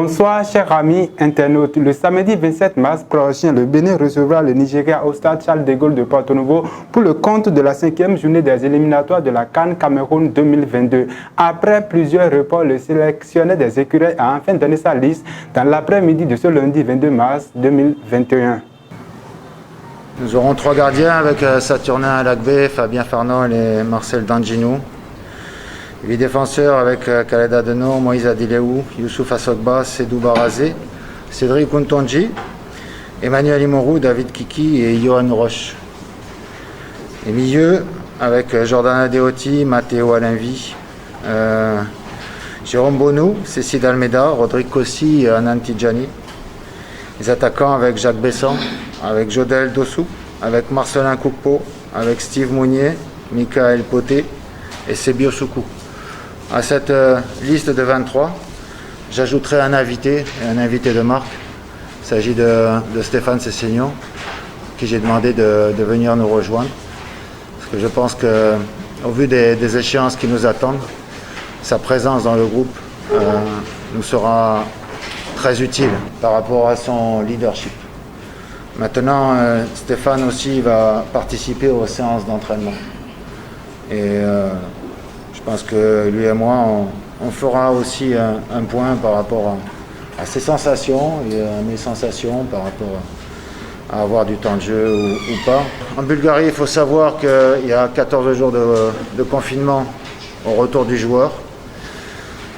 Bonsoir chers amis internautes. Le samedi 27 mars prochain, le Bénin recevra le Nigeria au stade Charles de Gaulle de Porto-Novo pour le compte de la 5e journée des éliminatoires de la CAN Cameroun 2022. Après plusieurs reports, le sélectionneur des écureuils a enfin donné sa liste dans l'après-midi de ce lundi 22 mars 2021. Nous aurons 3 gardiens avec Saturnin Alakbe, Fabien Farnol et Marcel Danginou. 8 défenseurs avec Khaled Adeno, Moïse Adileou, Youssouf Assogba, Sedou Barazé, Cédric Untonji, Emmanuel Imorou, David Kiki et Johan Roche. Les milieux avec Jordan Adeoti, Matteo Alinvi, Jérôme Bonou, Cécile Almeida, Rodrigue Kossi et Anan Tidjani. Les attaquants avec Jacques Besson, avec Jodel Dossou, avec Marcelin Koukpo, avec Steve Mounier, Michael Poté et Sebio Soukou. À cette liste de 23, j'ajouterai un invité de marque. Il s'agit de Stéphane Cessignon, qui j'ai demandé de venir nous rejoindre. Parce que je pense qu'au vu des échéances qui nous attendent, sa présence dans le groupe nous sera très utile par rapport à son leadership. Maintenant, Stéphane aussi va participer aux séances d'entraînement. Et je pense que lui et moi, on fera aussi un point par rapport à ses sensations et à mes sensations par rapport à avoir du temps de jeu ou pas. En Bulgarie, il faut savoir qu'il y a 14 jours de confinement au retour du joueur.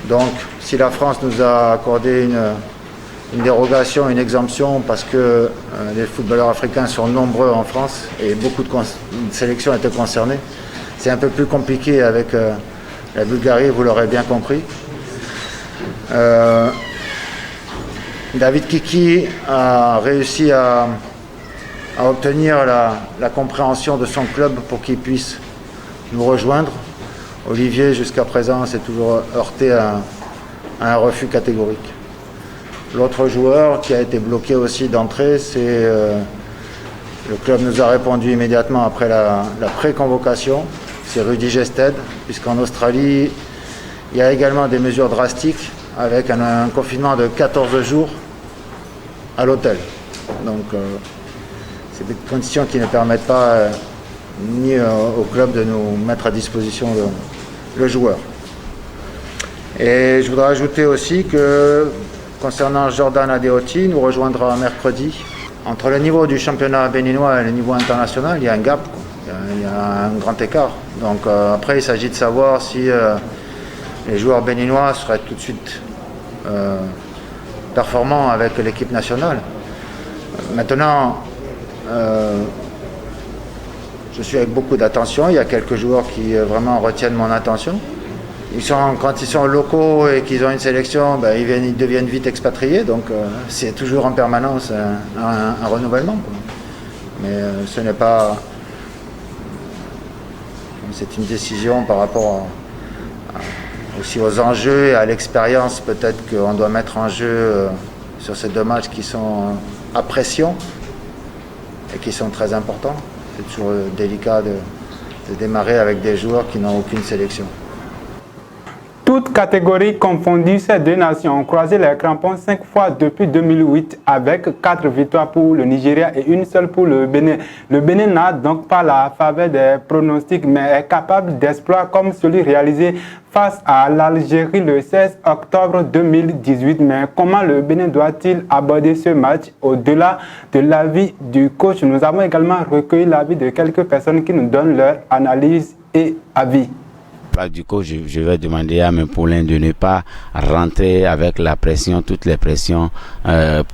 Donc, si la France nous a accordé une dérogation, une exemption, parce que les footballeurs africains sont nombreux en France et beaucoup de sélections étaient concernées, c'est un peu plus compliqué avec la Bulgarie, vous l'aurez bien compris. David Kiki a réussi à obtenir la compréhension de son club pour qu'il puisse nous rejoindre. Olivier, jusqu'à présent, s'est toujours heurté à un refus catégorique. L'autre joueur qui a été bloqué aussi d'entrée, c'est le club nous a répondu immédiatement après la pré-convocation. C'est Rudy Gested, puisqu'en Australie, il y a également des mesures drastiques avec un confinement de 14 jours à l'hôtel. Donc, c'est des conditions qui ne permettent pas ni au club de nous mettre à disposition le joueur. Et je voudrais ajouter aussi que, concernant Jordan Adeoti, nous rejoindra mercredi. Entre le niveau du championnat béninois et le niveau international, il y a un gap. Il y a un grand écart. Donc après, il s'agit de savoir si les joueurs béninois seraient tout de suite performants avec l'équipe nationale. Maintenant, je suis avec beaucoup d'attention. Il y a quelques joueurs qui vraiment retiennent mon attention. Quand ils sont locaux et qu'ils ont une sélection, ben, ils deviennent vite expatriés. Donc c'est toujours en permanence un renouvellement, quoi. Mais ce n'est pas... C'est une décision par rapport aussi aux enjeux et à l'expérience peut-être qu'on doit mettre en jeu sur ces 2 matchs qui sont à pression et qui sont très importants. C'est toujours délicat de démarrer avec des joueurs qui n'ont aucune sélection. Toutes catégories confondues, ces 2 nations ont croisé les crampons 5 fois depuis 2008 avec 4 victoires pour le Nigeria et 1 seule pour le Bénin. Le Bénin n'a donc pas la faveur des pronostics mais est capable d'exploits comme celui réalisé face à l'Algérie le 16 octobre 2018. Mais comment le Bénin doit-il aborder ce match au-delà de l'avis du coach? Nous avons également recueilli l'avis de quelques personnes qui nous donnent leur analyse et avis. Du coup, je vais demander à mes poulains de ne pas rentrer avec la pression, toutes les pressions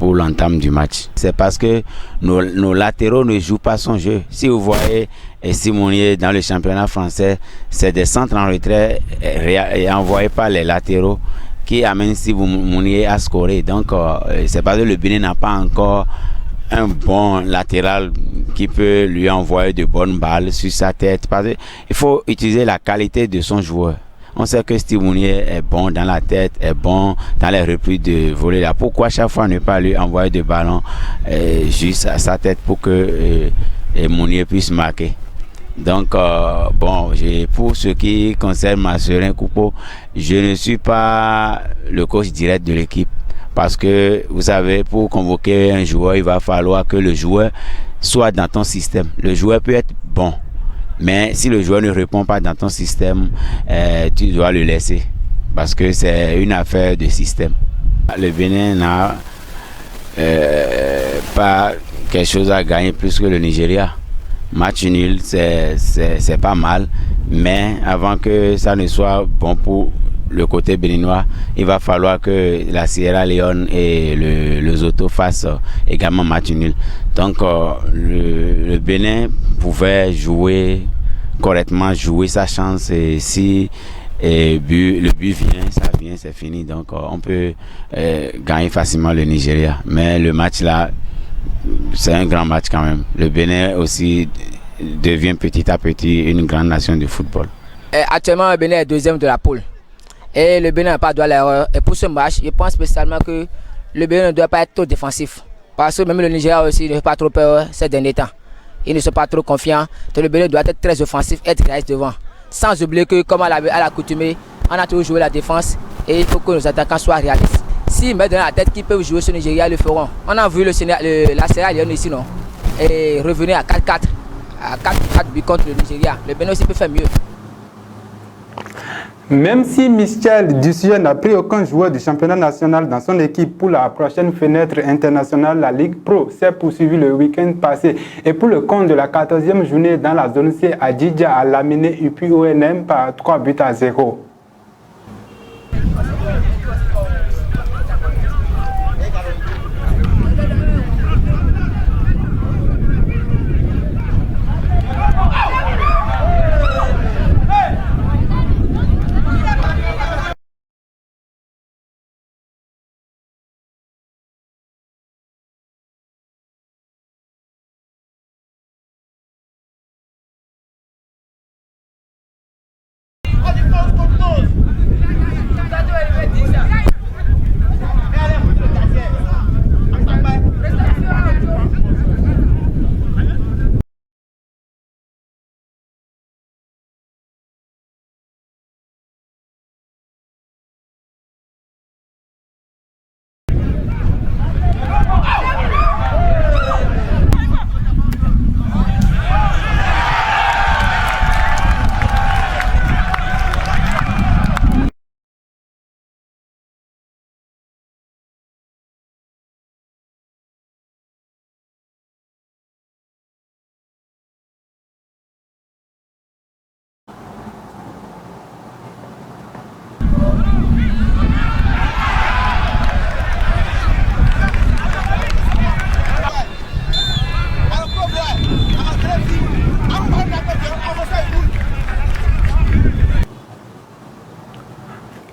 pour l'entame du match. C'est parce que nos latéraux ne jouent pas son jeu. Si vous voyez Simonier dans le championnat français, c'est des centres en retrait et envoyés par les latéraux qui amènent Simonier à scorer. Donc, c'est parce que le Bénin n'a pas encore un bon latéral qui peut lui envoyer de bonnes balles sur sa tête. Parce qu'il faut utiliser la qualité de son joueur. On sait que Steve Mounier est bon dans la tête, est bon dans les reprises de volley là. Pourquoi chaque fois ne pas lui envoyer de ballons juste à sa tête pour que Mounier puisse marquer? Donc, pour ce qui concerne Marcelin Koukpo, je ne suis pas le coach direct de l'équipe. Parce que, vous savez, pour convoquer un joueur, il va falloir que le joueur soit dans ton système. Le joueur peut être bon, mais si le joueur ne répond pas dans ton système, tu dois le laisser. Parce que c'est une affaire de système. Le Bénin n'a pas quelque chose à gagner plus que le Nigeria. Match nul, c'est pas mal, mais avant que ça ne soit bon pour le côté béninois, il va falloir que la Sierra Leone et le Lesotho fassent également match nul. Donc le Bénin pouvait jouer correctement, jouer sa chance, et si le but vient, ça vient, c'est fini. Donc on peut gagner facilement le Nigeria. Mais le match là, c'est un grand match quand même. Le Bénin aussi devient petit à petit une grande nation de football. Actuellement, le Bénin est deuxième de la poule. Et le Bénin n'a pas droit à l'erreur. Et pour ce match, je pense spécialement que le Bénin ne doit pas être trop défensif. Parce que même le Nigeria aussi ne fait pas trop peur ces derniers temps. Ils ne sont pas trop confiants. Donc le Bénin doit être très offensif, être réaliste devant. Sans oublier que, comme à l'accoutumée, on a toujours joué la défense et il faut que nos attaquants soient réalistes. S'ils mettent dans la tête qu'ils peuvent jouer sur le Nigeria, ils le feront. On a vu la Sierra Leone ici, non? Et revenir à 4-4, à 4-4 buts contre le Nigeria. Le Bénin aussi peut faire mieux. Même si Michel Dussuyer n'a pris aucun joueur du championnat national dans son équipe pour la prochaine fenêtre internationale, la Ligue Pro s'est poursuivie le week-end passé. Et pour le compte de la 14e journée dans la zone C, Adidja a laminé UPONM par 3-0.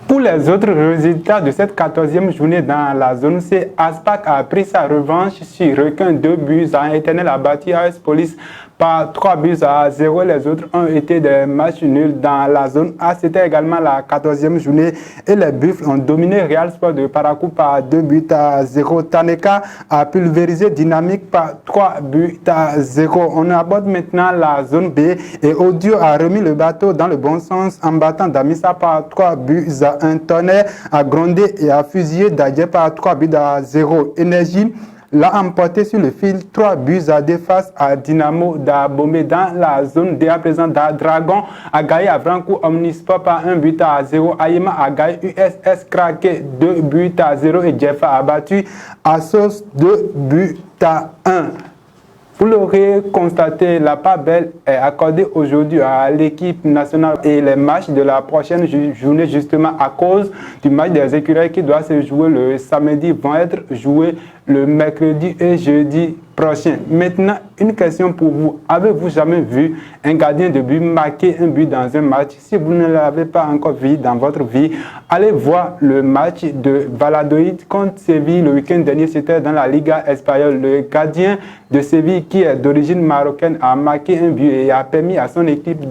Pour les autres résultats de cette 14e journée dans la zone C, Aspac a pris sa revanche sur Requin, 2-1. Éternel a battu AS Police par 3-0. Les autres ont été des matchs nuls dans la zone A. C'était également la 14e journée et les Buffles ont dominé Real Sport de Parakou par 2-0. Taneka a pulvérisé Dynamique par 3-0. On aborde maintenant la zone B et Audio a remis le bateau dans le bon sens en battant Damissa par 3-1. Tonnerre a grondé et a fusillé Dadje par 3-0. Énergie l'a emporté sur le fil 3-2 face à Dynamo d'Abomey. Dans la zone D à présent, Dragon a gagné à Franco Omnisport par 1-0. Ayema a gagné USS Kraké 2-0 et Jeffa a battu Assos 2-1. Vous l'aurez constaté, la part belle est accordée aujourd'hui à l'équipe nationale et les matchs de la prochaine journée, justement à cause du match des écureuils qui doit se jouer le samedi, vont être joués le mercredi et jeudi prochain. Maintenant, une question pour vous. Avez-vous jamais vu un gardien de but marquer un but dans un match? Si vous ne l'avez pas encore vu dans votre vie, allez voir le match de Valladolid contre Séville le week-end dernier. C'était dans la Liga espagnole. Le gardien de Séville, qui est d'origine marocaine, a marqué un but et a permis à son équipe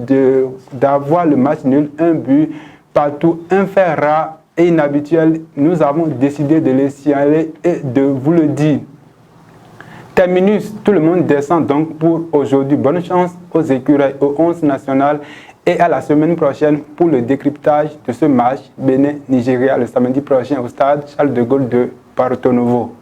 d'avoir le match nul, un but partout. Un fait rare et inhabituel. Nous avons décidé de le signaler et de vous le dire. Terminus, tout le monde descend donc pour aujourd'hui. Bonne chance aux écureuils, aux 11 nationales et à la semaine prochaine pour le décryptage de ce match Bénin-Nigeria le samedi prochain au stade Charles de Gaulle de Porto Novo.